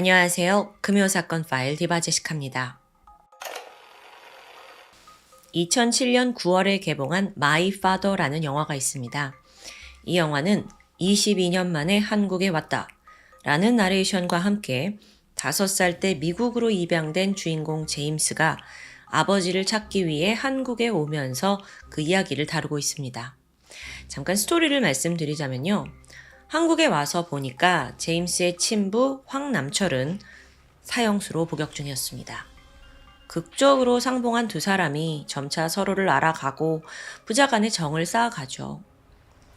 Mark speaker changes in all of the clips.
Speaker 1: 안녕하세요. 금요사건 파일 디바제시카입니다. 2007년 9월에 개봉한 마이 파더라는 영화가 있습니다. 이 영화는 22년 만에 한국에 왔다 라는 나레이션과 함께 5살 때 미국으로 입양된 주인공 제임스가 아버지를 찾기 위해 한국에 오면서 그 이야기를 다루고 있습니다. 잠깐 스토리를 말씀드리자면요. 한국에 와서 보니까 제임스의 친부 황남철은 사형수로 복역 중이었습니다. 극적으로 상봉한 두 사람이 점차 서로를 알아가고 부자간의 정을 쌓아가죠.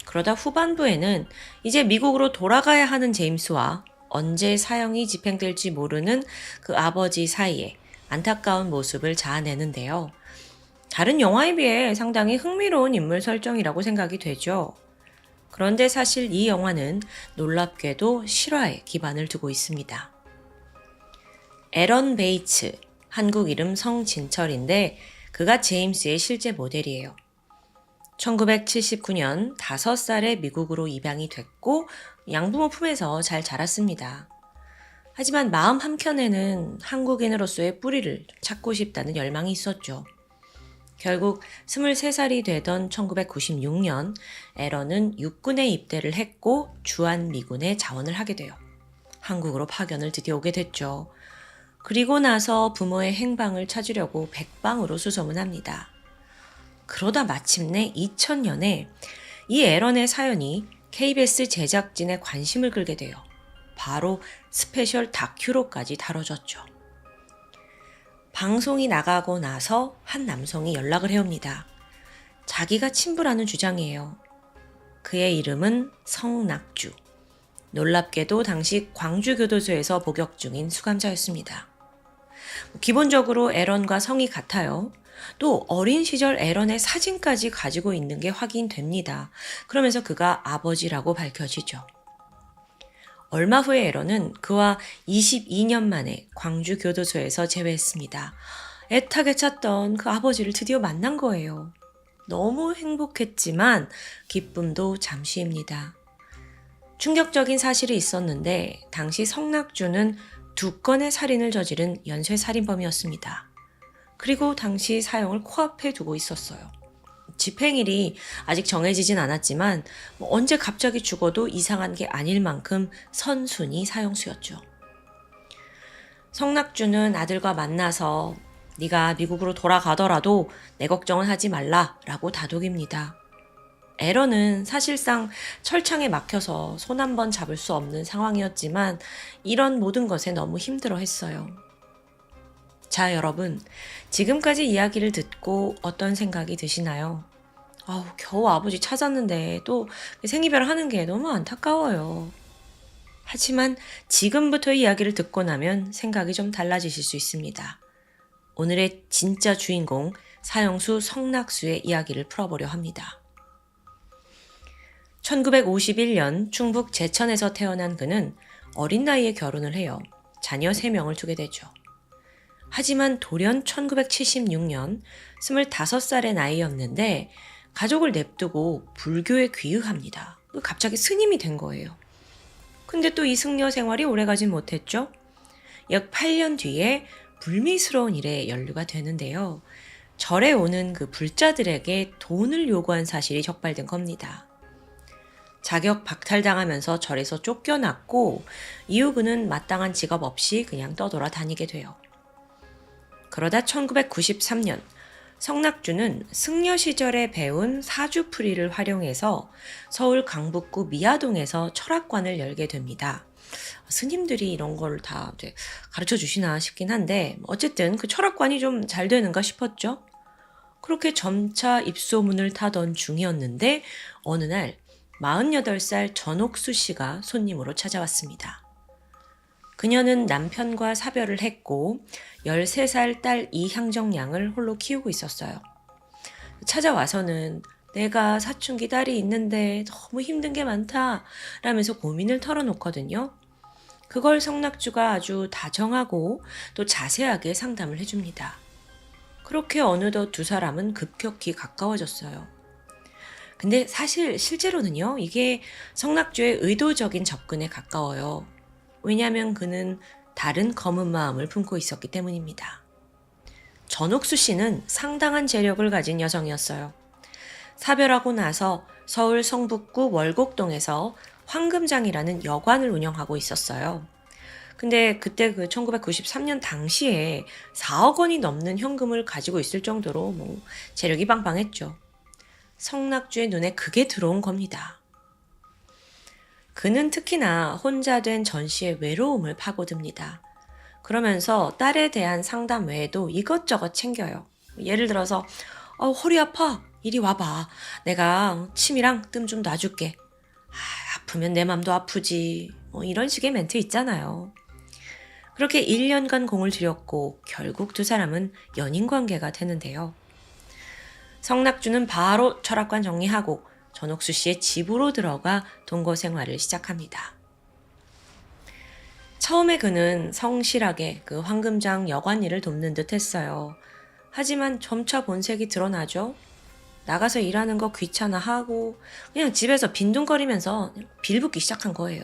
Speaker 1: 그러다 후반부에는 이제 미국으로 돌아가야 하는 제임스와 언제 사형이 집행될지 모르는 그 아버지 사이에 안타까운 모습을 자아내는데요. 다른 영화에 비해 상당히 흥미로운 인물 설정이라고 생각이 되죠. 그런데 사실 이 영화는 놀랍게도 실화에 기반을 두고 있습니다. 에런 베이츠, 한국 이름 성진철인데 그가 제임스의 실제 모델이에요. 1979년 5살에 미국으로 입양이 됐고 양부모 품에서 잘 자랐습니다. 하지만 마음 한켠에는 한국인으로서의 뿌리를 찾고 싶다는 열망이 있었죠. 결국 23살이 되던 1996년 에런은 육군에 입대를 했고 주한미군에 자원을 하게 돼요. 한국으로 파견을 드디어 오게 됐죠. 그리고 나서 부모의 행방을 찾으려고 백방으로 수소문합니다. 그러다 마침내 2000년에 이 에런의 사연이 KBS 제작진의 관심을 끌게 돼요. 바로 스페셜 다큐로까지 다뤄졌죠. 방송이 나가고 나서 한 남성이 연락을 해옵니다. 자기가 친부라는 주장이에요. 그의 이름은 성낙주. 놀랍게도 당시 광주교도소에서 복역 중인 수감자였습니다. 기본적으로 에런과 성이 같아요. 또 어린 시절 에런의 사진까지 가지고 있는 게 확인됩니다. 그러면서 그가 아버지라고 밝혀지죠. 얼마 후에 에런은 그와 22년 만에 광주 교도소에서 재회했습니다. 애타게 찾던 그 아버지를 드디어 만난 거예요. 너무 행복했지만 기쁨도 잠시입니다. 충격적인 사실이 있었는데 당시 성낙주는 2건의 살인을 저지른 연쇄살인범이었습니다. 그리고 당시 사형을 코앞에 두고 있었어요. 집행일이 아직 정해지진 않았지만 언제 갑자기 죽어도 이상한 게 아닐 만큼 선순위 사형수였죠. 성낙주는 아들과 만나서 네가 미국으로 돌아가더라도 내 걱정은 하지 말라라고 다독입니다. 에런은 사실상 철창에 막혀서 손 한 번 잡을 수 없는 상황이었지만 이런 모든 것에 너무 힘들어했어요. 자, 여러분, 지금까지 이야기를 듣고 어떤 생각이 드시나요? 겨우 아버지 찾았는데 또 생이별 하는 게 너무 안타까워요. 하지만 지금부터 이야기를 듣고 나면 생각이 좀 달라지실 수 있습니다. 오늘의 진짜 주인공 사형수 성낙수의 이야기를 풀어보려 합니다. 1951년 충북 제천에서 태어난 그는 어린 나이에 결혼을 해요. 자녀 3명을 두게 되죠. 하지만 돌연 1976년 25살의 나이였는데 가족을 냅두고 불교에 귀의합니다. 갑자기 스님이 된 거예요. 근데 또 이 승려 생활이 오래가진 못했죠. 약 8년 뒤에 불미스러운 일에 연루가 되는데요. 절에 오는 그 불자들에게 돈을 요구한 사실이 적발된 겁니다. 자격 박탈당하면서 절에서 쫓겨났고 이후 그는 마땅한 직업 없이 그냥 떠돌아다니게 돼요. 그러다 1993년 성낙주는 승려 시절에 배운 사주풀이를 활용해서 서울 강북구 미아동에서 철학관을 열게 됩니다. 스님들이 이런 걸 다 가르쳐 주시나 싶긴 한데 어쨌든 그 철학관이 좀 잘 되는가 싶었죠. 그렇게 점차 입소문을 타던 중이었는데 어느 날 48살 전옥수 씨가 손님으로 찾아왔습니다. 그녀는 남편과 사별을 했고 13살 딸 이향정 양을 홀로 키우고 있었어요. 찾아와서는 내가 사춘기 딸이 있는데 너무 힘든 게 많다 라면서 고민을 털어놓거든요. 그걸 성낙주가 아주 다정하고 또 자세하게 상담을 해줍니다. 그렇게 어느덧 두 사람은 급격히 가까워졌어요. 근데 사실 실제로는요, 이게 성낙주의 의도적인 접근에 가까워요. 왜냐하면 그는 다른 검은 마음을 품고 있었기 때문입니다. 전옥수 씨는 상당한 재력을 가진 여성이었어요. 사별하고 나서 서울 성북구 월곡동에서 황금장이라는 여관을 운영하고 있었어요. 근데 그때 그 1993년 당시에 4억 원이 넘는 현금을 가지고 있을 정도로 재력이 빵빵했죠. 성낙주의 눈에 그게 들어온 겁니다. 그는 특히나 혼자 된 전 씨의 외로움을 파고듭니다. 그러면서 딸에 대한 상담 외에도 이것저것 챙겨요. 예를 들어서 허리 아파. 이리 와봐. 내가 침이랑 뜸 좀 놔줄게. 아프면 내 맘도 아프지. 이런 식의 멘트 있잖아요. 그렇게 1년간 공을 들였고 결국 두 사람은 연인 관계가 되는데요. 성낙주는 바로 철학관 정리하고 전옥수 씨의 집으로 들어가 동거 생활을 시작합니다. 처음에 그는 성실하게 그 황금장 여관 일을 돕는 듯 했어요. 하지만 점차 본색이 드러나죠. 나가서 일하는 거 귀찮아하고 그냥 집에서 빈둥거리면서 빌붙기 시작한 거예요.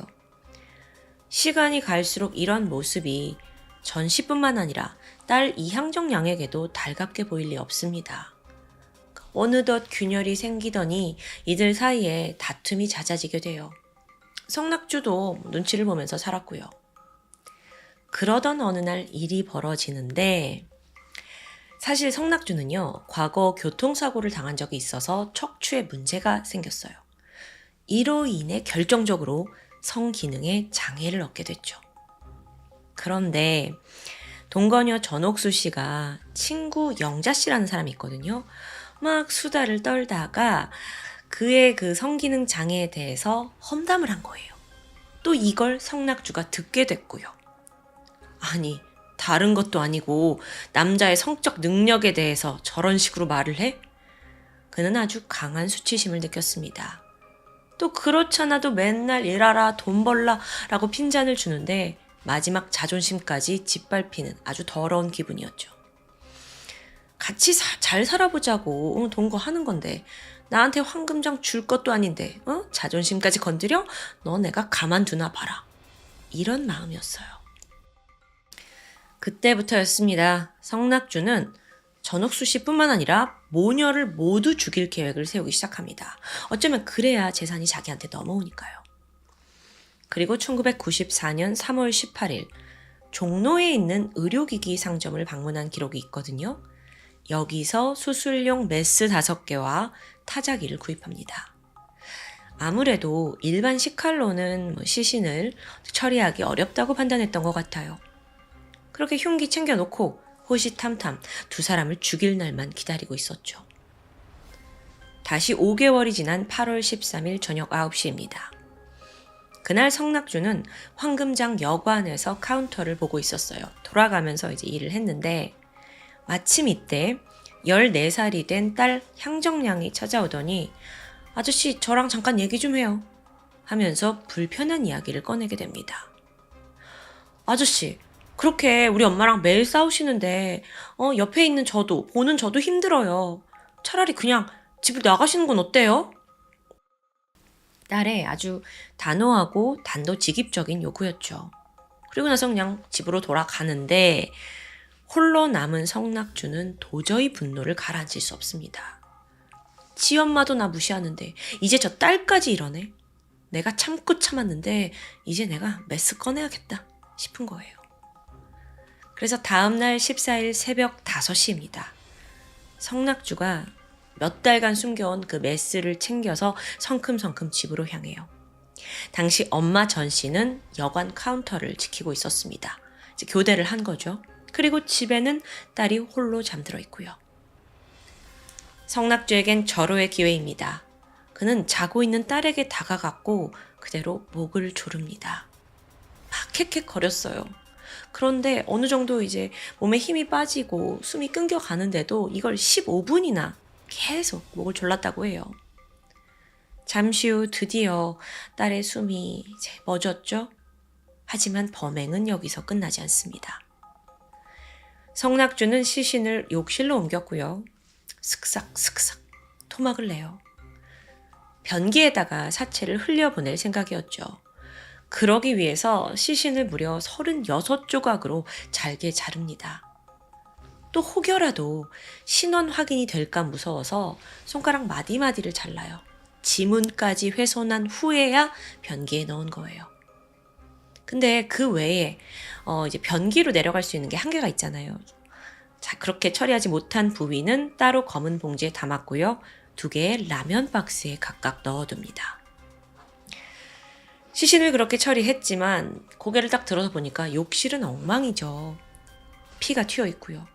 Speaker 1: 시간이 갈수록 이런 모습이 전 씨뿐만 아니라 딸 이향정 양에게도 달갑게 보일 리 없습니다. 어느덧 균열이 생기더니 이들 사이에 다툼이 잦아지게 돼요. 성낙주도 눈치를 보면서 살았고요. 그러던 어느 날 일이 벌어지는데 사실 성낙주는요, 과거 교통사고를 당한 적이 있어서 척추에 문제가 생겼어요. 이로 인해 결정적으로 성기능에 장애를 얻게 됐죠. 그런데 동거녀 전옥수 씨가 친구 영자 씨라는 사람이 있거든요. 막 수다를 떨다가 그의 그 성기능 장애에 대해서 험담을 한 거예요. 또 이걸 성낙주가 듣게 됐고요. 아니, 다른 것도 아니고 남자의 성적 능력에 대해서 저런 식으로 말을 해? 그는 아주 강한 수치심을 느꼈습니다. 또 그렇잖아도 맨날 일하라, 돈 벌라 라고 핀잔을 주는데 마지막 자존심까지 짓밟히는 아주 더러운 기분이었죠. 같이 잘 살아보자고 동거하는 건데 나한테 황금장 줄 것도 아닌데 자존심까지 건드려? 너 내가 가만두나 봐라. 이런 마음이었어요. 그때부터였습니다. 성낙주는 전옥수 씨뿐만 아니라 모녀를 모두 죽일 계획을 세우기 시작합니다. 어쩌면 그래야 재산이 자기한테 넘어오니까요. 그리고 1994년 3월 18일 종로에 있는 의료기기 상점을 방문한 기록이 있거든요. 여기서 수술용 메스 5개와 타자기를 구입합니다. 아무래도 일반 식칼로는 시신을 처리하기 어렵다고 판단했던 것 같아요. 그렇게 흉기 챙겨놓고 호시탐탐 두 사람을 죽일 날만 기다리고 있었죠. 다시 5개월이 지난 8월 13일 저녁 9시입니다. 그날 성낙주는 황금장 여관에서 카운터를 보고 있었어요. 돌아가면서 이제 일을 했는데 마침 이때 14살이 된 딸 향정양이 찾아오더니 아저씨 저랑 잠깐 얘기 좀 해요 하면서 불편한 이야기를 꺼내게 됩니다. 아저씨 그렇게 우리 엄마랑 매일 싸우시는데 옆에 있는 보는 저도 힘들어요. 차라리 그냥 집을 나가시는 건 어때요? 딸의 아주 단호하고 단도직입적인 요구였죠. 그리고 나서 그냥 집으로 돌아가는데 홀로 남은 성낙주는 도저히 분노를 가라앉힐 수 없습니다. 지 엄마도 나 무시하는데 이제 저 딸까지 이러네. 내가 참고 참았는데 이제 내가 메스 꺼내야겠다 싶은 거예요. 그래서 다음날 14일 새벽 5시입니다. 성낙주가 몇 달간 숨겨온 그 메스를 챙겨서 성큼성큼 집으로 향해요. 당시 엄마 전 씨는 여관 카운터를 지키고 있었습니다. 이제 교대를 한 거죠. 그리고 집에는 딸이 홀로 잠들어 있고요. 성낙주에겐 절호의 기회입니다. 그는 자고 있는 딸에게 다가갔고 그대로 목을 조릅니다. 막 캑캑거렸어요. 그런데 어느 정도 이제 몸에 힘이 빠지고 숨이 끊겨가는데도 이걸 15분이나 계속 목을 졸랐다고 해요. 잠시 후 드디어 딸의 숨이 이제 멎었죠. 하지만 범행은 여기서 끝나지 않습니다. 성낙주는 시신을 욕실로 옮겼고요. 슥싹슥싹 토막을 내요. 변기에다가 사체를 흘려보낼 생각이었죠. 그러기 위해서 시신을 무려 36조각으로 잘게 자릅니다. 또 혹여라도 신원 확인이 될까 무서워서 손가락 마디마디를 잘라요. 지문까지 훼손한 후에야 변기에 넣은 거예요. 근데 그 외에 이제 변기로 내려갈 수 있는 게 한계가 있잖아요. 자, 그렇게 처리하지 못한 부위는 따로 검은 봉지에 담았고요. 2개의 라면 박스에 각각 넣어둡니다. 시신을 그렇게 처리했지만 고개를 딱 들어서 보니까 욕실은 엉망이죠. 피가 튀어 있고요.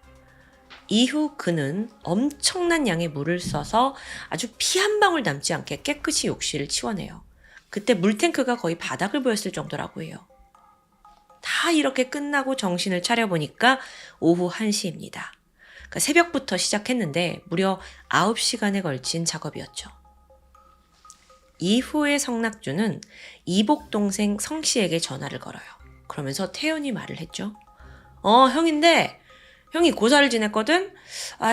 Speaker 1: 이후 그는 엄청난 양의 물을 써서 아주 피 한 방울 남지 않게 깨끗이 욕실을 치워내요. 그때 물탱크가 거의 바닥을 보였을 정도라고 해요. 다 이렇게 끝나고 정신을 차려보니까 오후 1시입니다. 그러니까 새벽부터 시작했는데 무려 9시간에 걸친 작업이었죠. 이후에 성낙주는 이복 동생 성씨에게 전화를 걸어요. 그러면서 태연이 말을 했죠. 형인데 형이 고사를 지냈거든?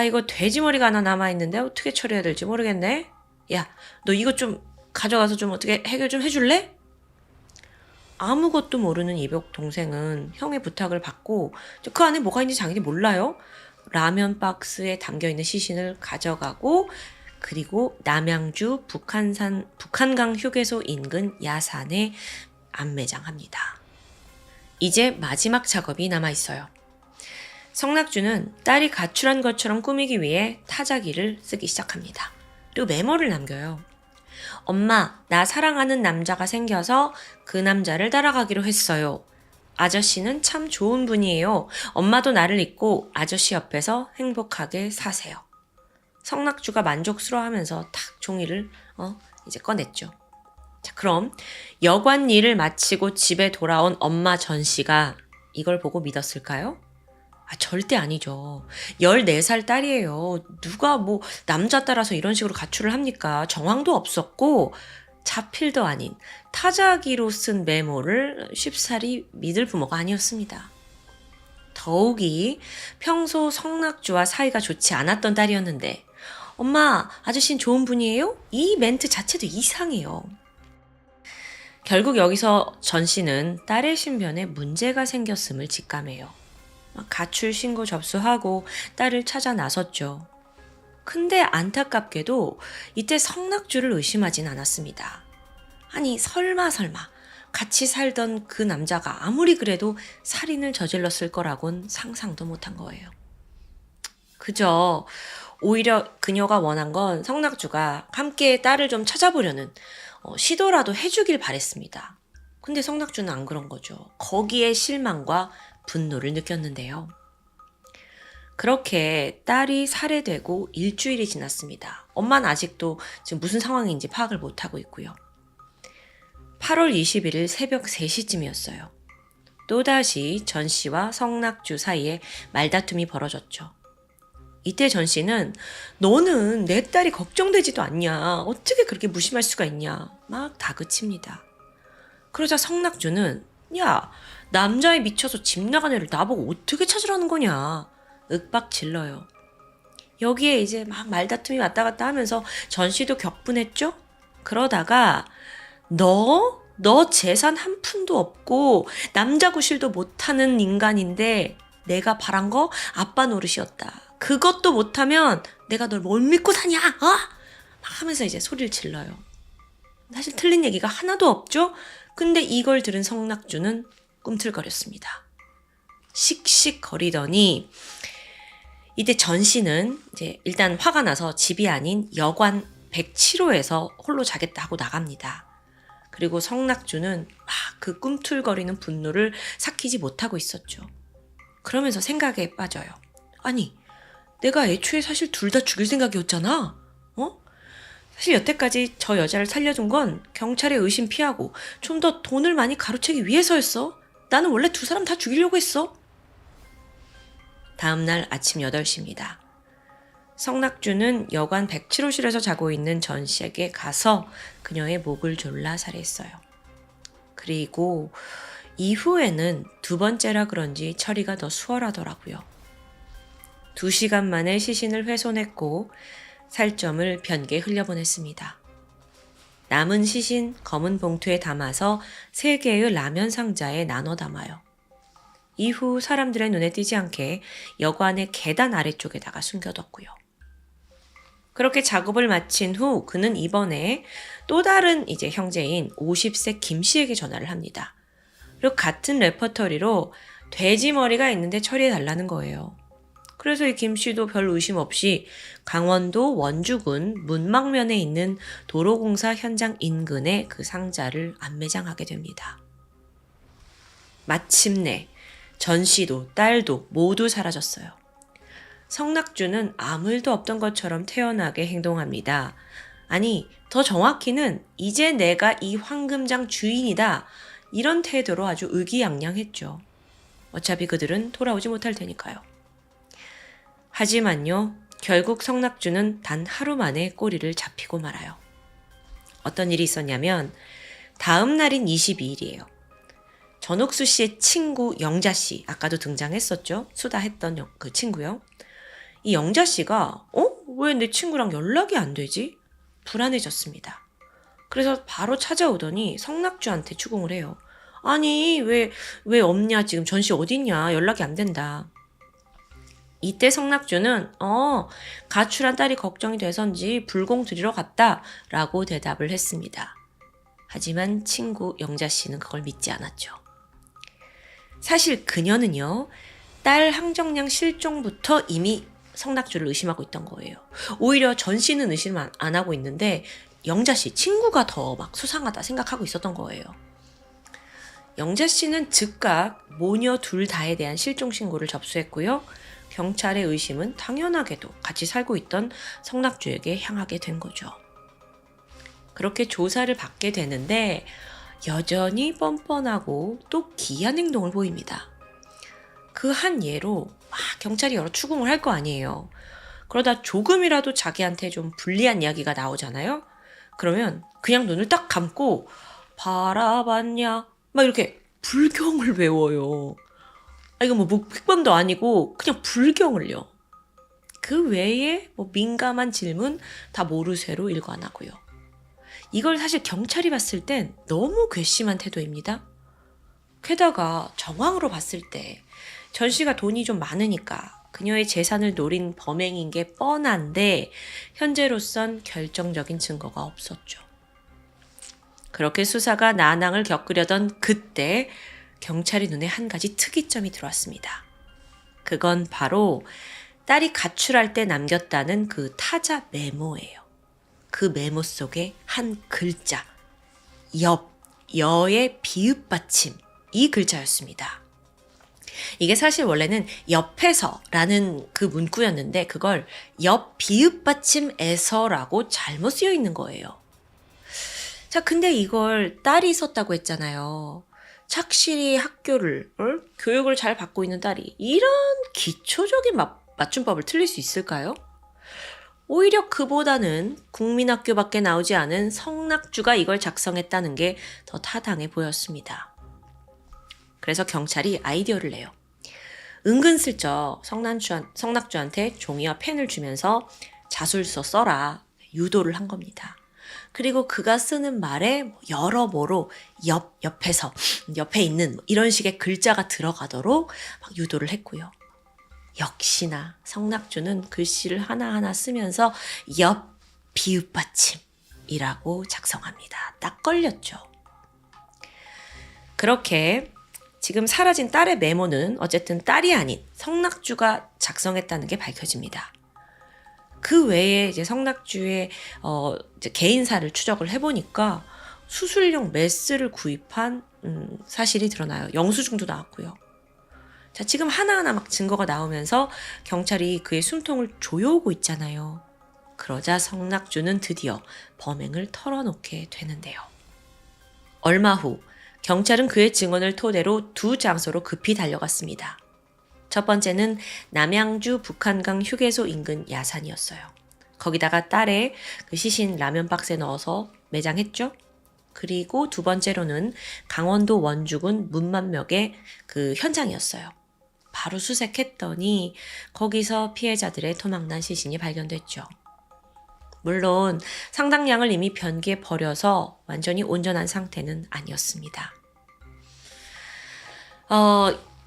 Speaker 1: 이거 돼지머리가 하나 남아있는데 어떻게 처리해야 될지 모르겠네. 야, 너 이거 좀 가져가서 좀 어떻게 해결 좀 해줄래? 아무것도 모르는 이복 동생은 형의 부탁을 받고 그 안에 뭐가 있는지 자기는 몰라요. 라면 박스에 담겨있는 시신을 가져가고 그리고 남양주 북한강 휴게소 인근 야산에 안매장합니다. 이제 마지막 작업이 남아있어요. 성낙주는 딸이 가출한 것처럼 꾸미기 위해 타자기를 쓰기 시작합니다. 그리고 메모를 남겨요. 엄마, 나 사랑하는 남자가 생겨서 그 남자를 따라가기로 했어요. 아저씨는 참 좋은 분이에요. 엄마도 나를 잊고 아저씨 옆에서 행복하게 사세요. 성낙주가 만족스러워하면서 탁 종이를 이제 꺼냈죠. 자, 그럼 여관 일을 마치고 집에 돌아온 엄마 전씨가 이걸 보고 믿었을까요? 절대 아니죠. 14살 딸이에요. 누가 뭐 남자 따라서 이런 식으로 가출을 합니까? 정황도 없었고 자필도 아닌 타자기로 쓴 메모를 쉽사리 믿을 부모가 아니었습니다. 더욱이 평소 성낙주와 사이가 좋지 않았던 딸이었는데 엄마, 아저씨는 좋은 분이에요? 이 멘트 자체도 이상해요. 결국 여기서 전 씨는 딸의 신변에 문제가 생겼음을 직감해요. 가출 신고 접수하고 딸을 찾아 나섰죠. 근데 안타깝게도 이때 성낙주를 의심하진 않았습니다. 아니 설마 같이 살던 그 남자가 아무리 그래도 살인을 저질렀을 거라곤 상상도 못한 거예요. 그저 오히려 그녀가 원한 건 성낙주가 함께 딸을 좀 찾아보려는 시도라도 해주길 바랬습니다. 근데 성낙주는 안 그런 거죠. 거기에 실망과 분노를 느꼈는데요. 그렇게 딸이 살해되고 일주일이 지났습니다. 엄마는 아직도 지금 무슨 상황인지 파악을 못하고 있고요. 8월 21일 새벽 3시쯤이었어요. 또다시 전 씨와 성낙주 사이에 말다툼이 벌어졌죠. 이때 전 씨는 너는 내 딸이 걱정되지도 않냐. 어떻게 그렇게 무심할 수가 있냐. 막 다그칩니다. 그러자 성낙주는 야, 남자에 미쳐서 집 나간 애를 나보고 어떻게 찾으라는 거냐. 윽박 질러요. 여기에 이제 막 말다툼이 왔다 갔다 하면서 전 씨도 격분했죠? 그러다가 너 재산 한 푼도 없고 남자 구실도 못하는 인간인데 내가 바란 거 아빠 노릇이었다. 그것도 못하면 내가 널 뭘 믿고 사냐? 막 하면서 이제 소리를 질러요. 사실 틀린 얘기가 하나도 없죠? 근데 이걸 들은 성낙주는 꿈틀거렸습니다. 씩씩거리더니 이때 전 씨는 이제 일단 화가 나서 집이 아닌 여관 107호에서 홀로 자겠다 하고 나갑니다. 그리고 성낙주는 막 그 꿈틀거리는 분노를 삭히지 못하고 있었죠. 그러면서 생각에 빠져요. 아니, 내가 애초에 사실 둘 다 죽일 생각이었잖아. 사실 여태까지 저 여자를 살려준 건 경찰의 의심 피하고 좀 더 돈을 많이 가로채기 위해서였어. 나는 원래 두 사람 다 죽이려고 했어. 다음날 아침 8시입니다. 성낙주는 여관 107호실에서 자고 있는 전 씨에게 가서 그녀의 목을 졸라 살해했어요. 그리고 이후에는 2번째라 그런지 처리가 더 수월하더라고요. 2시간 만에 시신을 훼손했고 살점을 변기에 흘려보냈습니다. 남은 시신 검은 봉투에 담아서 3개의 라면 상자에 나눠 담아요. 이후 사람들의 눈에 띄지 않게 여관의 계단 아래쪽에다가 숨겨뒀고요. 그렇게 작업을 마친 후 그는 이번에 또 다른 이제 형제인 50세 김 씨에게 전화를 합니다. 그리고 같은 레퍼토리로 돼지 머리가 있는데 처리해달라는 거예요. 그래서 이 김 씨도 별 의심 없이 강원도 원주군 문막면에 있는 도로공사 현장 인근에 그 상자를 안매장하게 됩니다. 마침내 전 씨도 딸도 모두 사라졌어요. 성낙주는 아무 일도 없던 것처럼 태연하게 행동합니다. 아니, 더 정확히는 이제 내가 이 황금장 주인이다. 이런 태도로 아주 의기양양했죠. 어차피 그들은 돌아오지 못할 테니까요. 하지만요, 결국 성낙주는 단 하루 만에 꼬리를 잡히고 말아요. 어떤 일이 있었냐면 다음 날인 22일이에요. 전옥수 씨의 친구 영자 씨, 아까도 등장했었죠. 수다했던 그 친구요. 이 영자 씨가 왜 내 친구랑 연락이 안 되지? 불안해졌습니다. 그래서 바로 찾아오더니 성낙주한테 추궁을 해요. 아니 왜 없냐, 지금 전씨 어딨냐, 연락이 안 된다. 이때 성낙주는 가출한 딸이 걱정이 돼서인지 불공 들이러 갔다 라고 대답을 했습니다. 하지만 친구 영자씨는 그걸 믿지 않았죠. 사실 그녀는요, 딸 항정량 실종부터 이미 성낙주를 의심하고 있던 거예요. 오히려 전씨는 의심 안 하고 있는데 영자씨 친구가 더 막 수상하다 생각하고 있었던 거예요. 영자씨는 즉각 모녀 둘 다에 대한 실종 신고를 접수했고요. 경찰의 의심은 당연하게도 같이 살고 있던 성낙주에게 향하게 된 거죠. 그렇게 조사를 받게 되는데 여전히 뻔뻔하고 또 기이한 행동을 보입니다. 그 한 예로 경찰이 여러 추궁을 할 거 아니에요. 그러다 조금이라도 자기한테 좀 불리한 이야기가 나오잖아요. 그러면 그냥 눈을 딱 감고 바라봤냐 막 이렇게 불경을 외워요. 이거 뭐 묵병도 아니고 그냥 불경을요. 그 외에 민감한 질문 다 모르쇠로 일관하고요. 이걸 사실 경찰이 봤을 땐 너무 괘씸한 태도입니다. 게다가 정황으로 봤을 때 전 씨가 돈이 좀 많으니까 그녀의 재산을 노린 범행인 게 뻔한데 현재로선 결정적인 증거가 없었죠. 그렇게 수사가 난항을 겪으려던 그때 경찰의 눈에 한 가지 특이점이 들어왔습니다. 그건 바로 딸이 가출할 때 남겼다는 그 타자 메모예요. 그 메모 속에 한 글자, 여의 비읍 받침, 이 글자였습니다. 이게 사실 원래는 옆에서라는 그 문구였는데 그걸 옆 비읍 받침에서라고 잘못 쓰여 있는 거예요. 자, 근데 이걸 딸이 썼다고 했잖아요. 착실히 학교를, 교육을 잘 받고 있는 딸이 이런 기초적인 맞춤법을 틀릴 수 있을까요? 오히려 그보다는 국민학교밖에 나오지 않은 성낙주가 이걸 작성했다는 게 더 타당해 보였습니다. 그래서 경찰이 아이디어를 내요. 은근슬쩍 성낙주한테 종이와 펜을 주면서 자술서 써라 유도를 한 겁니다. 그리고 그가 쓰는 말에 여러모로 옆에 있는 이런 식의 글자가 들어가도록 막 유도를 했고요. 역시나 성낙주는 글씨를 하나하나 쓰면서 옆 비읍 받침이라고 작성합니다. 딱 걸렸죠. 그렇게 지금 사라진 딸의 메모는 어쨌든 딸이 아닌 성낙주가 작성했다는 게 밝혀집니다. 그 외에 이제 성낙주의 이제 개인사를 추적을 해보니까 수술용 메스를 구입한 사실이 드러나요. 영수증도 나왔고요. 자, 지금 하나하나 막 증거가 나오면서 경찰이 그의 숨통을 조여오고 있잖아요. 그러자 성낙주는 드디어 범행을 털어놓게 되는데요. 얼마 후 경찰은 그의 증언을 토대로 두 장소로 급히 달려갔습니다. 첫 번째는 남양주 북한강 휴게소 인근 야산이었어요. 거기다가 딸의 그 시신 라면 박스에 넣어서 매장했죠. 그리고 두 번째로는 강원도 원주군 문만명의 그 현장이었어요. 바로 수색했더니 거기서 피해자들의 토막난 시신이 발견됐죠. 물론 상당량을 이미 변기에 버려서 완전히 온전한 상태는 아니었습니다.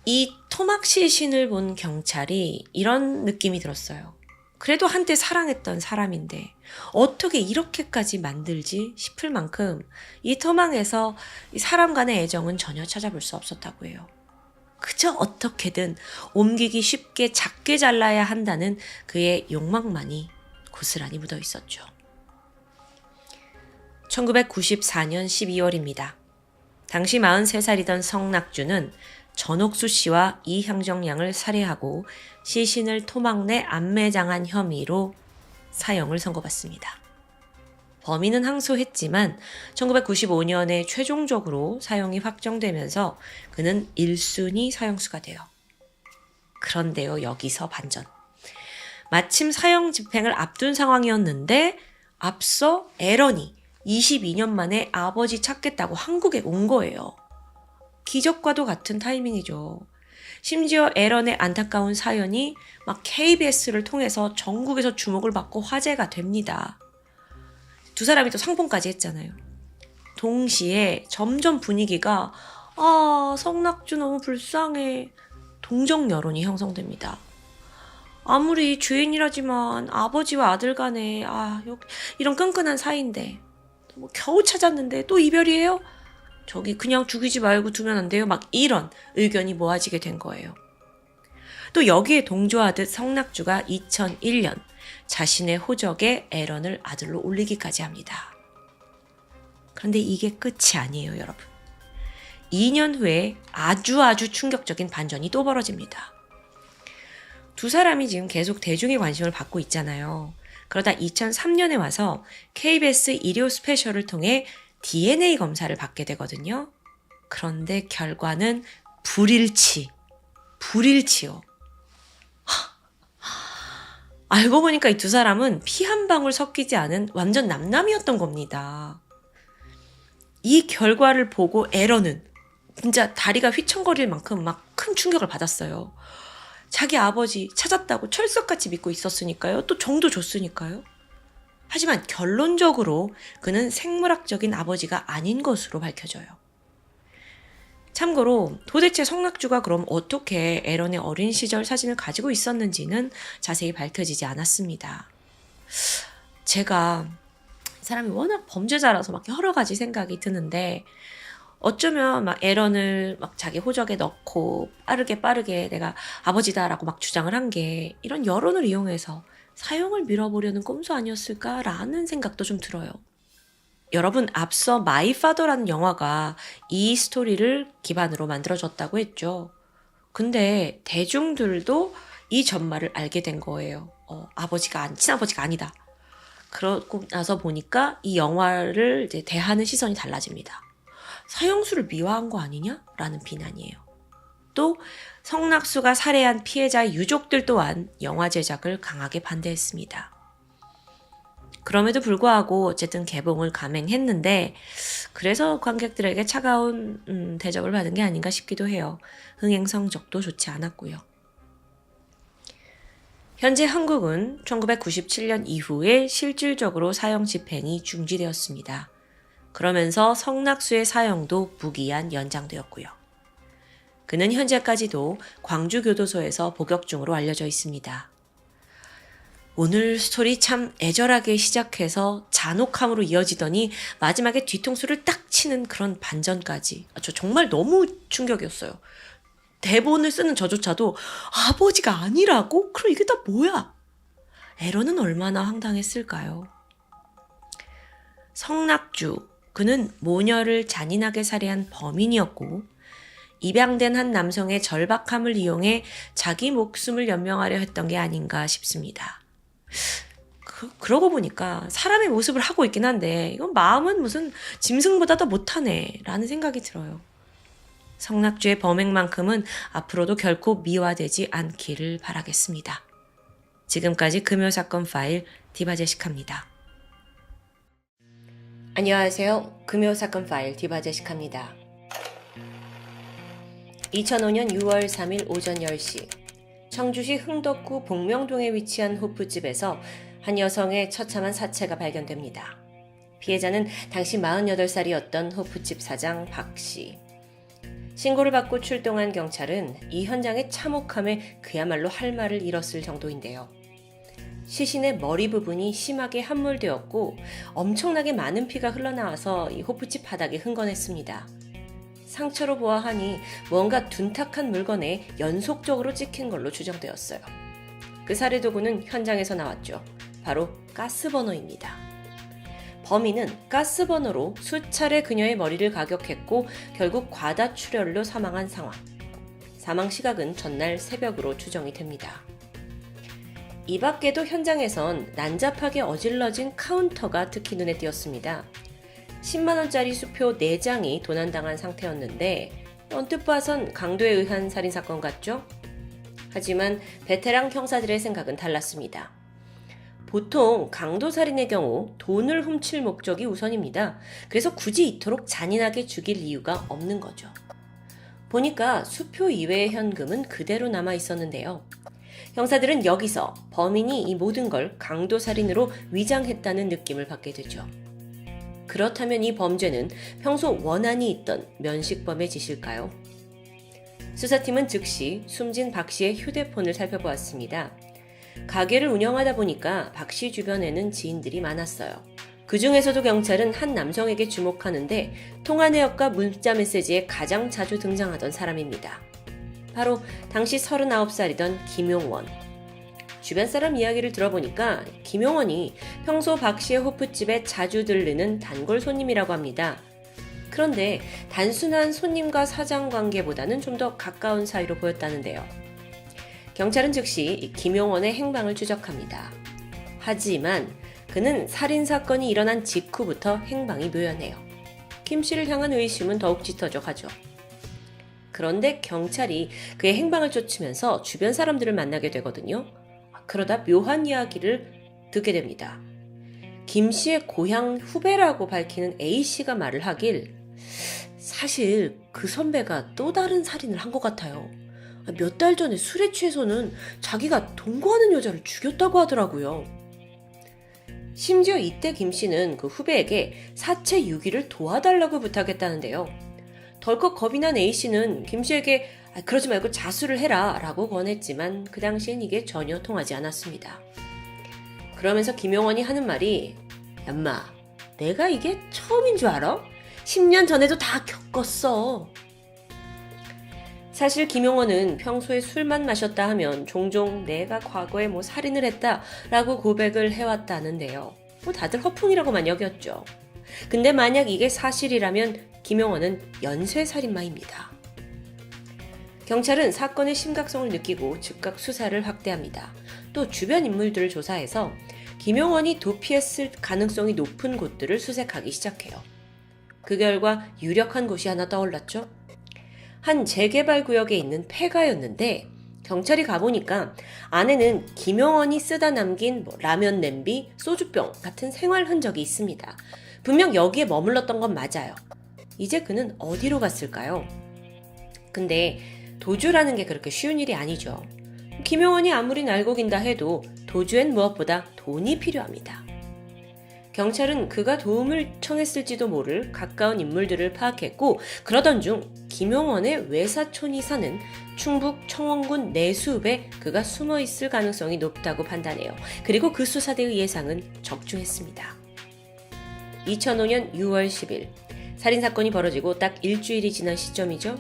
Speaker 1: 이 토막 시신을 본 경찰이 이런 느낌이 들었어요. 그래도 한때 사랑했던 사람인데 어떻게 이렇게까지 만들지 싶을 만큼 이 토막에서 이 사람 간의 애정은 전혀 찾아볼 수 없었다고 해요. 그저 어떻게든 옮기기 쉽게 작게 잘라야 한다는 그의 욕망만이 고스란히 묻어 있었죠. 1994년 12월입니다. 당시 43살이던 성낙주는 전옥수 씨와 이향정 양을 살해하고 시신을 토막 내 안매장한 혐의로 사형을 선고받습니다. 범인은 항소했지만 1995년에 최종적으로 사형이 확정되면서 그는 1순위 사형수가 돼요. 그런데요, 여기서 반전. 마침 사형 집행을 앞둔 상황이었는데 앞서 에런이 22년 만에 아버지 찾겠다고 한국에 온 거예요. 기적과도 같은 타이밍이죠. 심지어 에런의 안타까운 사연이 막 KBS를 통해서 전국에서 주목을 받고 화제가 됩니다. 두 사람이 또 상봉까지 했잖아요. 동시에 점점 분위기가 성낙주 너무 불쌍해. 동정 여론이 형성됩니다. 아무리 죄인이라지만 아버지와 아들 간에 이런 끈끈한 사이인데 뭐 겨우 찾았는데 또 이별이에요? 저기 그냥 죽이지 말고 두면 안 돼요? 막 이런 의견이 모아지게 된 거예요. 또 여기에 동조하듯 성낙주가 2001년 자신의 호적에 에런을 아들로 올리기까지 합니다. 그런데 이게 끝이 아니에요, 여러분. 2년 후에 아주 충격적인 반전이 또 벌어집니다. 두 사람이 지금 계속 대중의 관심을 받고 있잖아요. 그러다 2003년에 와서 KBS 일요 스페셜을 통해 DNA 검사를 받게 되거든요. 그런데 결과는 불일치요. 알고 보니까 이 두 사람은 피 한 방울 섞이지 않은 완전 남남이었던 겁니다. 이 결과를 보고 에런은 진짜 다리가 휘청거릴 만큼 막 큰 충격을 받았어요. 자기 아버지 찾았다고 철석같이 믿고 있었으니까요. 또 정도 줬으니까요. 하지만 결론적으로 그는 생물학적인 아버지가 아닌 것으로 밝혀져요. 참고로 도대체 성낙주가 그럼 어떻게 에런의 어린 시절 사진을 가지고 있었는지는 자세히 밝혀지지 않았습니다. 제가 이 사람이 워낙 범죄자라서 막 여러 가지 생각이 드는데 어쩌면 막 에런을 막 자기 호적에 넣고 빠르게 내가 아버지다라고 막 주장을 한 게 이런 여론을 이용해서 사형을 밀어보려는 꼼수 아니었을까라는 생각도 좀 들어요. 여러분, 앞서 마이 파더라는 영화가 이 스토리를 기반으로 만들어졌다고 했죠. 근데 대중들도 이 전말을 알게 된 거예요. 친아버지가 아니다. 그러고 나서 보니까 이 영화를 이제 대하는 시선이 달라집니다. 사형수를 미화한 거 아니냐라는 비난이에요. 또 성낙수가 살해한 피해자의 유족들 또한 영화 제작을 강하게 반대했습니다. 그럼에도 불구하고 어쨌든 개봉을 감행했는데 그래서 관객들에게 차가운 대접을 받은 게 아닌가 싶기도 해요. 흥행 성적도 좋지 않았고요. 현재 한국은 1997년 이후에 실질적으로 사형 집행이 중지되었습니다. 그러면서 성낙수의 사형도 무기한 연장되었고요. 그는 현재까지도 광주교도소에서 복역 중으로 알려져 있습니다. 오늘 스토리 참 애절하게 시작해서 잔혹함으로 이어지더니 마지막에 뒤통수를 딱 치는 그런 반전까지. 저 정말 너무 충격이었어요. 대본을 쓰는 저조차도 아버지가 아니라고? 그럼 이게 다 뭐야? 에런은 얼마나 황당했을까요? 성낙주, 그는 모녀를 잔인하게 살해한 범인이었고 입양된 한 남성의 절박함을 이용해 자기 목숨을 연명하려 했던 게 아닌가 싶습니다. 그러고 보니까 사람의 모습을 하고 있긴 한데 이건 마음은 무슨 짐승보다 더 못하네 라는 생각이 들어요. 성낙주의 범행만큼은 앞으로도 결코 미화되지 않기를 바라겠습니다. 지금까지 금요사건 파일 디바제시카입니다. 안녕하세요. 금요사건 파일 디바제시카입니다. 2005년 6월 3일 오전 10시 청주시 흥덕구 복명동에 위치한 호프집에서 한 여성의 처참한 사체가 발견됩니다. 피해자는 당시 48살이었던 호프집 사장 박 씨. 신고를 받고 출동한 경찰은 이 현장의 참혹함에 그야말로 할 말을 잃었을 정도인데요. 시신의 머리 부분이 심하게 함몰되었고 엄청나게 많은 피가 흘러나와서 이 호프집 바닥이 흥건했습니다. 상처로 보아하니 뭔가 둔탁한 물건에 연속적으로 찍힌 걸로 추정되었어요. 그 살해 도구는 현장에서 나왔죠. 바로 가스버너입니다. 범인은 가스버너로 수차례 그녀의 머리를 가격했고 결국 과다출혈로 사망한 상황. 사망 시각은 전날 새벽으로 추정이 됩니다. 이 밖에도 현장에선 난잡하게 어질러진 카운터가 특히 눈에 띄었습니다. 10만원짜리 수표 4장이 도난당한 상태였는데 언뜻 봐선 강도에 의한 살인사건 같죠? 하지만 베테랑 형사들의 생각은 달랐습니다. 보통 강도살인의 경우 돈을 훔칠 목적이 우선입니다. 그래서 굳이 이토록 잔인하게 죽일 이유가 없는 거죠. 보니까 수표 이외의 현금은 그대로 남아 있었는데요. 형사들은 여기서 범인이 이 모든 걸 강도살인으로 위장했다는 느낌을 받게 되죠. 그렇다면 이 범죄는 평소 원한이 있던 면식범의 짓일까요? 수사팀은 즉시 숨진 박 씨의 휴대폰을 살펴보았습니다. 가게를 운영하다 보니까 박 씨 주변에는 지인들이 많았어요. 그 중에서도 경찰은 한 남성에게 주목하는데 통화 내역과 문자 메시지에 가장 자주 등장하던 사람입니다. 바로 당시 39살이던 김용원. 주변 사람 이야기를 들어보니까 김용원이 평소 박 씨의 호프집에 자주 들르는 단골 손님이라고 합니다. 그런데 단순한 손님과 사장 관계보다는 좀 더 가까운 사이로 보였다는데요. 경찰은 즉시 김용원의 행방을 추적합니다. 하지만 그는 살인사건이 일어난 직후부터 행방이 묘연해요. 김 씨를 향한 의심은 더욱 짙어져 가죠. 그런데 경찰이 그의 행방을 쫓으면서 주변 사람들을 만나게 되거든요. 그러다 묘한 이야기를 듣게 됩니다. 김 씨의 고향 후배라고 밝히는 A 씨가 말을 하길 사실 그 선배가 또 다른 살인을 한 것 같아요. 몇 달 전에 술에 취해서는 자기가 동거하는 여자를 죽였다고 하더라고요. 심지어 이때 김 씨는 그 후배에게 사체 유기를 도와달라고 부탁했다는데요. 덜컥 겁이 난 A 씨는 김 씨에게 그러지 말고 자수를 해라 라고 권했지만 그 당시엔 이게 전혀 통하지 않았습니다. 그러면서 김용원이 하는 말이 얌마 내가 이게 처음인 줄 알아? 10년 전에도 다 겪었어. 사실 김용원은 평소에 술만 마셨다 하면 종종 내가 과거에 살인을 했다 라고 고백을 해왔다는데요. 다들 허풍이라고만 여겼죠. 근데 만약 이게 사실이라면 김용원은 연쇄살인마입니다. 경찰은 사건의 심각성을 느끼고 즉각 수사를 확대합니다. 또 주변 인물들을 조사해서 김용원이 도피했을 가능성이 높은 곳들을 수색하기 시작해요. 그 결과 유력한 곳이 하나 떠올랐죠. 한 재개발 구역에 있는 폐가였는데 경찰이 가보니까 안에는 김용원이 쓰다 남긴 라면 냄비, 소주병 같은 생활 흔적이 있습니다. 분명 여기에 머물렀던 건 맞아요. 이제 그는 어디로 갔을까요? 근데 도주라는 게 그렇게 쉬운 일이 아니죠. 김용원이 아무리 날고긴다 해도 도주엔 무엇보다 돈이 필요합니다. 경찰은 그가 도움을 청했을지도 모를 가까운 인물들을 파악했고 그러던 중 김용원의 외사촌이 사는 충북 청원군 내수읍에 그가 숨어있을 가능성이 높다고 판단해요. 그리고 그 수사대의 예상은 적중했습니다. 2005년 6월 10일 살인사건이 벌어지고 딱 일주일이 지난 시점이죠.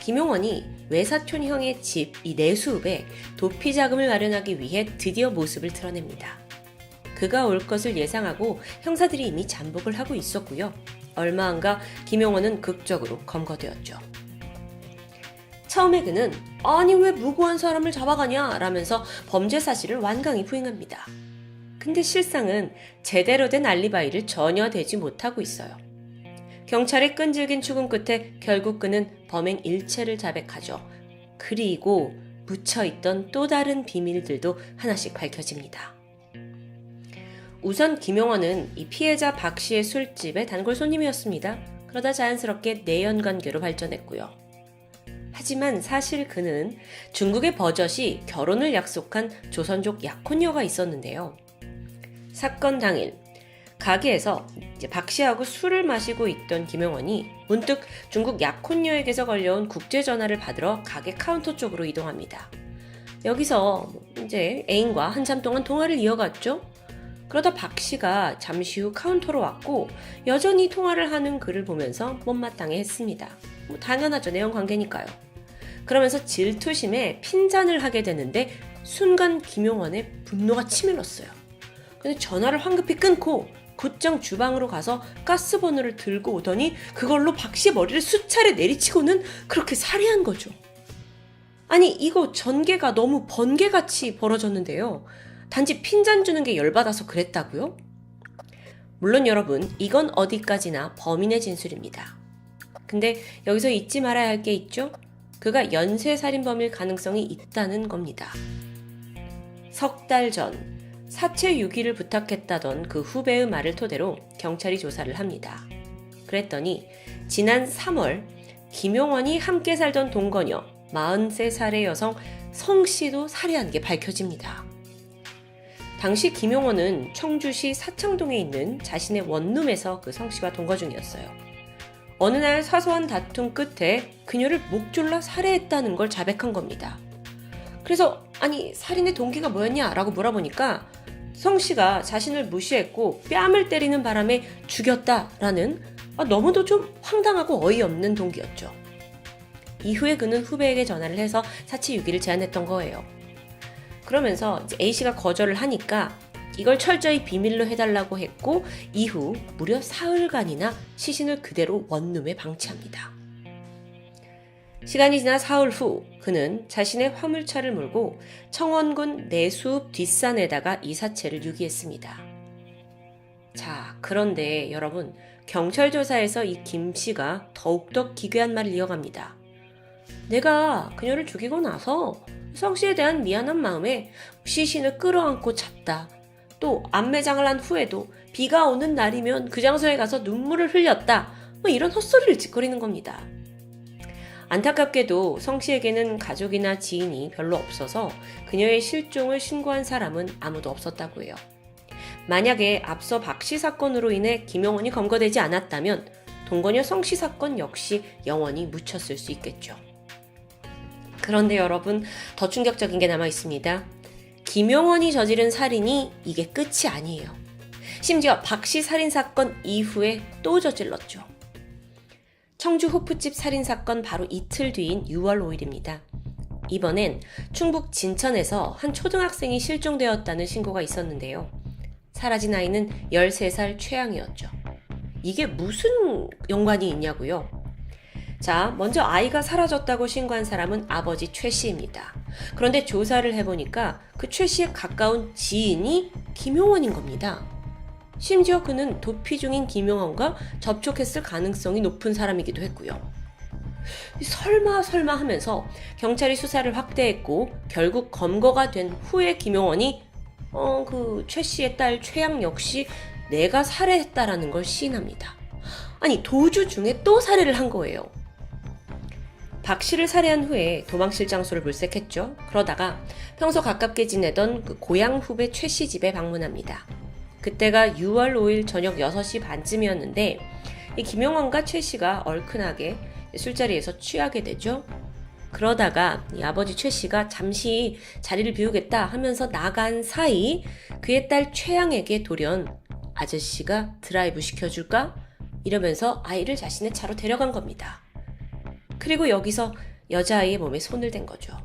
Speaker 1: 김용원이 외사촌 형의 집 이 내수읍에 도피 자금을 마련하기 위해 드디어 모습을 드러냅니다. 그가 올 것을 예상하고 형사들이 이미 잠복을 하고 있었고요. 얼마 안가 김용원은 극적으로 검거되었죠. 처음에 그는 아니 왜 무고한 사람을 잡아가냐 라면서 범죄 사실을 완강히 부인합니다. 근데 실상은 제대로 된 알리바이를 전혀 대지 못하고 있어요. 경찰의 끈질긴 추궁 끝에 결국 그는 범행 일체를 자백하죠. 그리고 묻혀있던 또 다른 비밀들도 하나씩 밝혀집니다. 우선 김용원은 이 피해자 박 씨의 술집의 단골 손님이었습니다. 그러다 자연스럽게 내연관계로 발전했고요. 하지만 사실 그는 중국의 버젓이 결혼을 약속한 조선족 약혼녀가 있었는데요. 사건 당일 가게에서 이제 박 씨하고 술을 마시고 있던 김용원이 문득 중국 약혼녀에게서 걸려온 국제전화를 받으러 가게 카운터 쪽으로 이동합니다. 여기서 이제 애인과 한참 동안 통화를 이어갔죠. 그러다 박 씨가 잠시 후 카운터로 왔고 여전히 통화를 하는 그를 보면서 못마땅해 했습니다. 당연하죠. 내연 관계니까요. 그러면서 질투심에 핀잔을 하게 되는데 순간 김용원의 분노가 치밀었어요. 근데 전화를 황급히 끊고 곧장 주방으로 가서 가스버너를 들고 오더니 그걸로 박 씨의 머리를 수차례 내리치고는 그렇게 살해한 거죠. 아니 이거 전개가 너무 번개같이 벌어졌는데요. 단지 핀잔 주는 게 열받아서 그랬다고요? 물론 여러분 이건 어디까지나 범인의 진술입니다. 근데 여기서 잊지 말아야 할 게 있죠? 그가 연쇄살인범일 가능성이 있다는 겁니다. 석 달 전 사체 유기를 부탁했다던 그 후배의 말을 토대로 경찰이 조사를 합니다. 그랬더니 지난 3월 김용원이 함께 살던 동거녀 43살의 여성 성씨도 살해한 게 밝혀집니다. 당시 김용원은 청주시 사창동에 있는 자신의 원룸에서 그 성씨와 동거 중이었어요. 어느 날 사소한 다툼 끝에 그녀를 목 졸라 살해했다는 걸 자백한 겁니다. 그래서 아니 살인의 동기가 뭐였냐 라고 물어보니까 성씨가 자신을 무시했고 뺨을 때리는 바람에 죽였다라는 너무도 좀 황당하고 어이없는 동기였죠. 이후에 그는 후배에게 전화를 해서 사체 유기를 제안했던 거예요. 그러면서 이제 A씨가 거절을 하니까 이걸 철저히 비밀로 해달라고 했고 이후 무려 사흘간이나 시신을 그대로 원룸에 방치합니다. 시간이 지나 사흘 후 그는 자신의 화물차를 몰고 청원군 내수읍 뒷산에다가 이 사체를 유기했습니다. 자, 그런데 여러분 경찰 조사에서 이 김씨가 더욱더 기괴한 말을 이어갑니다. 내가 그녀를 죽이고 나서 성씨에 대한 미안한 마음에 시신을 끌어안고 잤다. 또 안매장을 한 후에도 비가 오는 날이면 그 장소에 가서 눈물을 흘렸다. 이런 헛소리를 짓거리는 겁니다. 안타깝게도 성씨에게는 가족이나 지인이 별로 없어서 그녀의 실종을 신고한 사람은 아무도 없었다고 해요. 만약에 앞서 박씨 사건으로 인해 김용원이 검거되지 않았다면 동거녀 성씨 사건 역시 영원히 묻혔을 수 있겠죠. 그런데 여러분 더 충격적인 게 남아 있습니다. 김용원이 저지른 살인이 이게 끝이 아니에요. 심지어 박씨 살인사건 이후에 또 저질렀죠. 청주 호프집 살인사건 바로 이틀 뒤인 6월 5일입니다. 이번엔 충북 진천에서 한 초등학생이 실종되었다는 신고가 있었는데요. 사라진 아이는 13살 최양이었죠. 이게 무슨 연관이 있냐고요? 자, 먼저 아이가 사라졌다고 신고한 사람은 아버지 최 씨입니다. 그런데 조사를 해보니까 그 최 씨의 가까운 지인이 김용원인 겁니다. 심지어 그는 도피 중인 김용원과 접촉했을 가능성이 높은 사람이기도 했고요. 설마 하면서 경찰이 수사를 확대했고 결국 검거가 된 후에 김용원이 그 최 씨의 딸 최양 역시 내가 살해했다라는 걸 시인합니다. 아니 도주 중에 또 살해를 한 거예요. 박 씨를 살해한 후에 도망칠 장소를 물색했죠. 그러다가 평소 가깝게 지내던 그 고향 후배 최 씨 집에 방문합니다. 그때가 6월 5일 저녁 6시 반쯤이었는데 이 김용원과 최 씨가 얼큰하게 술자리에서 취하게 되죠. 그러다가 이 아버지 최 씨가 잠시 자리를 비우겠다 하면서 나간 사이 그의 딸 최양에게 돌연 아저씨가 드라이브 시켜줄까? 이러면서 아이를 자신의 차로 데려간 겁니다. 그리고 여기서 여자아이의 몸에 손을 댄 거죠.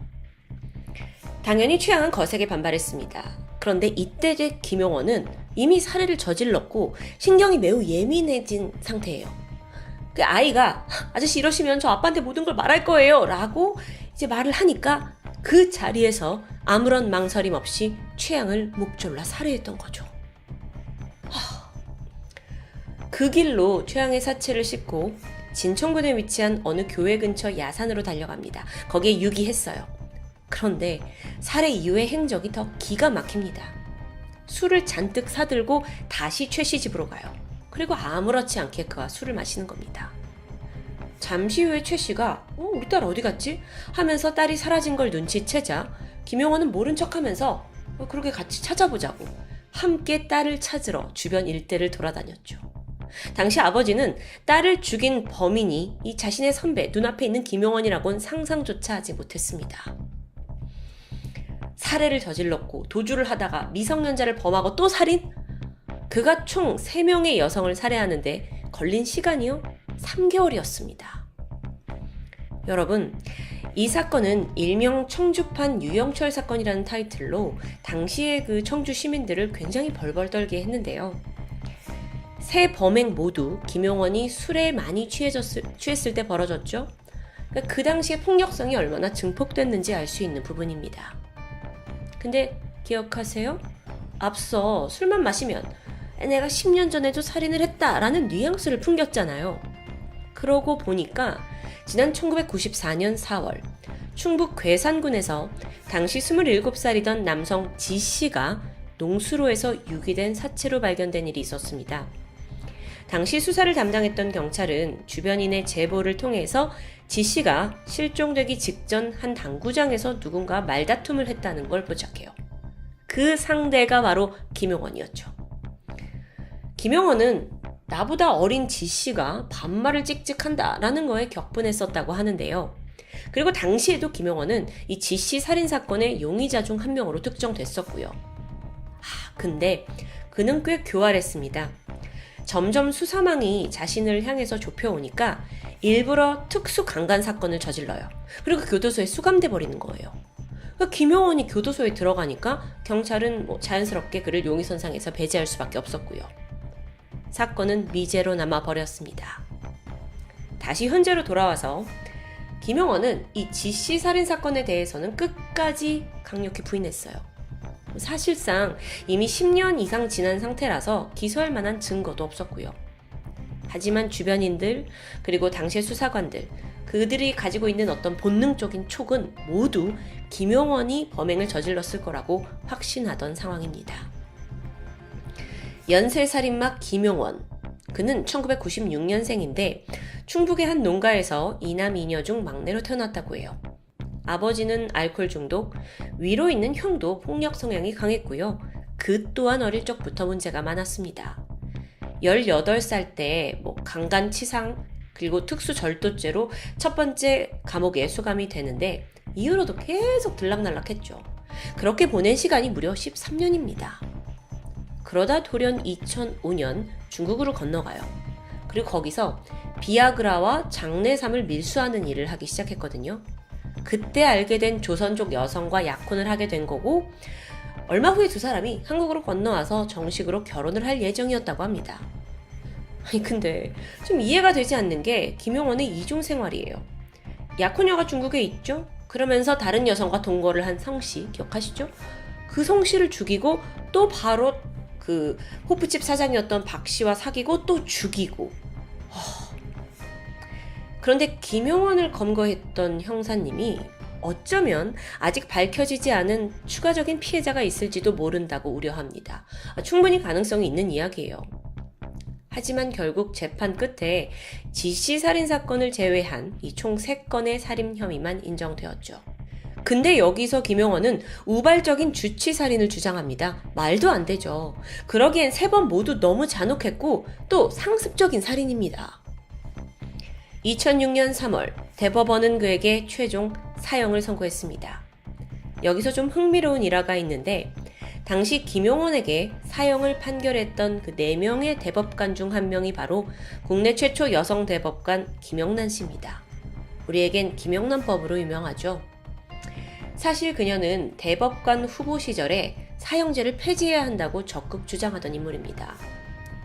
Speaker 1: 당연히 최양은 거세게 반발했습니다. 그런데 이때 김용원은 이미 살해를 저질렀고 신경이 매우 예민해진 상태예요. 그 아이가 아저씨 이러시면 저 아빠한테 모든 걸 말할 거예요 라고 이제 말을 하니까 그 자리에서 아무런 망설임 없이 최양을 목졸라 살해했던 거죠. 그 길로 최양의 사체를 싣고 진천군에 위치한 어느 교회 근처 야산으로 달려갑니다. 거기에 유기했어요. 그런데 살해 이후의 행적이 더 기가 막힙니다. 술을 잔뜩 사들고 다시 최 씨 집으로 가요. 그리고 아무렇지 않게 그와 술을 마시는 겁니다. 잠시 후에 최 씨가 우리 딸 어디 갔지? 하면서 딸이 사라진 걸 눈치채자 김용원은 모른 척하면서 그렇게 같이 찾아보자고 함께 딸을 찾으러 주변 일대를 돌아다녔죠. 당시 아버지는 딸을 죽인 범인이 이 자신의 선배 눈앞에 있는 김용원이라고는 상상조차 하지 못했습니다. 살해를 저질렀고 도주를 하다가 미성년자를 범하고 또 살인? 그가 총 3명의 여성을 살해하는데 걸린 시간이요? 3개월이었습니다. 여러분, 이 사건은 일명 청주판 유영철 사건이라는 타이틀로 당시의 그 청주 시민들을 굉장히 벌벌 떨게 했는데요. 세 범행 모두 김용원이 술에 많이 취했을 때 벌어졌죠. 그러니까 그 당시의 폭력성이 얼마나 증폭됐는지 알 수 있는 부분입니다. 근데 기억하세요? 앞서 술만 마시면 내가 10년 전에도 살인을 했다라는 뉘앙스를 풍겼잖아요. 그러고 보니까 지난 1994년 4월 충북 괴산군에서 당시 27살이던 남성 지씨가 농수로에서 유기된 사체로 발견된 일이 있었습니다. 당시 수사를 담당했던 경찰은 주변인의 제보를 통해서 지씨가 실종되기 직전 한 당구장에서 누군가 말다툼을 했다는 걸 포착해요. 그 상대가 바로 김용원이었죠. 김용원은 나보다 어린 지씨가 반말을 찍찍한다라는 거에 격분했었다고 하는데요. 그리고 당시에도 김용원은 이 지씨 살인사건의 용의자 중 한 명으로 특정됐었고요. 근데 그는 꽤 교활했습니다. 점점 수사망이 자신을 향해서 좁혀오니까 일부러 특수 강간 사건을 저질러요. 그리고 교도소에 수감돼 버리는 거예요. 그러니까 김용원이 교도소에 들어가니까 경찰은 자연스럽게 그를 용의선상에서 배제할 수밖에 없었고요. 사건은 미제로 남아버렸습니다. 다시 현재로 돌아와서 김용원은 이 지씨 살인사건에 대해서는 끝까지 강력히 부인했어요. 사실상 이미 10년 이상 지난 상태라서 기소할 만한 증거도 없었고요. 하지만 주변인들 그리고 당시의 수사관들 그들이 가지고 있는 어떤 본능적인 촉은 모두 김용원이 범행을 저질렀을 거라고 확신하던 상황입니다. 연쇄살인마 김용원, 그는 1996년생인데 충북의 한 농가에서 이남 이녀 중 막내로 태어났다고 해요. 아버지는 알코올 중독, 위로 있는 형도 폭력 성향이 강했고요. 그 또한 어릴 적부터 문제가 많았습니다. 18살 때 강간치상 그리고 특수절도죄로 첫 번째 감옥에 수감이 되는데 이후로도 계속 들락날락했죠. 그렇게 보낸 시간이 무려 13년입니다. 그러다 돌연 2005년 중국으로 건너가요. 그리고 거기서 비아그라와 장내삼을 밀수하는 일을 하기 시작했거든요. 그때 알게 된 조선족 여성과 약혼을 하게 된 거고 얼마 후에 두 사람이 한국으로 건너와서 정식으로 결혼을 할 예정이었다고 합니다. 아니 근데 좀 이해가 되지 않는 게 김용원의 이중 생활이에요. 약혼녀가 중국에 있죠? 그러면서 다른 여성과 동거를 한 성씨 기억하시죠? 그 성씨를 죽이고 또 바로 그 호프집 사장이었던 박씨와 사귀고 또 죽이고. 그런데 김용원을 검거했던 형사님이 어쩌면 아직 밝혀지지 않은 추가적인 피해자가 있을지도 모른다고 우려합니다. 충분히 가능성이 있는 이야기예요. 하지만 결국 재판 끝에 지씨 살인사건을 제외한 이 총 3건의 살인 혐의만 인정되었죠. 근데 여기서 김용원은 우발적인 주치살인을 주장합니다. 말도 안 되죠. 그러기엔 3번 모두 너무 잔혹했고 또 상습적인 살인입니다. 2006년 3월 대법원은 그에게 최종 사형을 선고했습니다. 여기서 좀 흥미로운 일화가 있는데 당시 김용원에게 사형을 판결했던 그 4명의 대법관 중 한 명이 바로 국내 최초 여성 대법관 김영란 씨입니다. 우리에겐 김영란법으로 유명하죠. 사실 그녀는 대법관 후보 시절에 사형제를 폐지해야 한다고 적극 주장하던 인물입니다.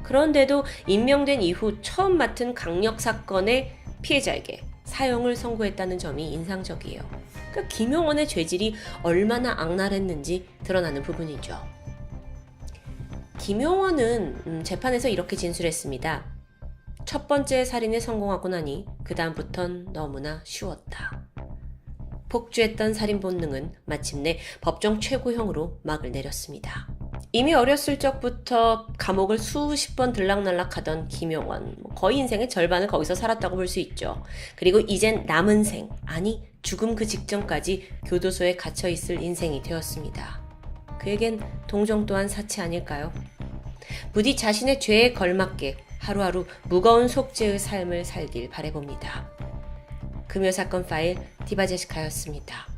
Speaker 1: 그런데도 임명된 이후 처음 맡은 강력 사건의 피해자에게 사형을 선고했다는 점이 인상적이에요. 그러니까 김용원의 죄질이 얼마나 악랄했는지 드러나는 부분이죠. 김용원은 재판에서 이렇게 진술했습니다. 첫 번째 살인에 성공하고 나니 그 다음부턴 너무나 쉬웠다. 폭주했던 살인 본능은 마침내 법정 최고형으로 막을 내렸습니다. 이미 어렸을 적부터 감옥을 수십 번 들락날락하던 김용원, 거의 인생의 절반을 거기서 살았다고 볼 수 있죠. 그리고 이젠 남은 생, 아니 죽음 그 직전까지 교도소에 갇혀있을 인생이 되었습니다. 그에겐 동정 또한 사치 아닐까요? 부디 자신의 죄에 걸맞게 하루하루 무거운 속죄의 삶을 살길 바라봅니다. 금요사건 파일 디바제시카였습니다.